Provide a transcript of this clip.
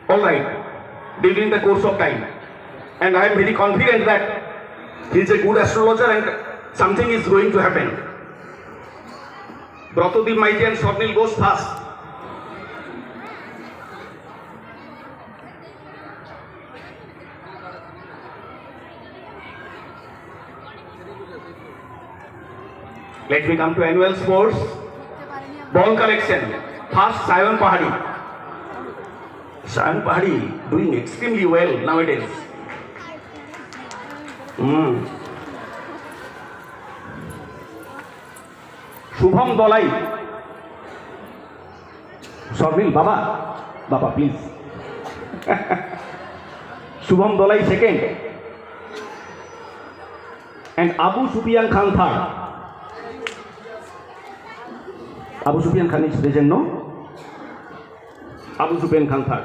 all right, during the course of time. And I am very confident that he is a good astrologer and something is going to happen. Bratodip Maiti and Swarnil goes first. Let me come to annual sports. Ball collection. First, Sayan Pahadi. Sayan Pahadi doing extremely well nowadays. Shubham Dolai. Swarnil, Baba, please. Shubham Dolai second. And Abu Sufyan Khan third. Abu Sufyan Khan is present, no? Abu Sufyan Khan third.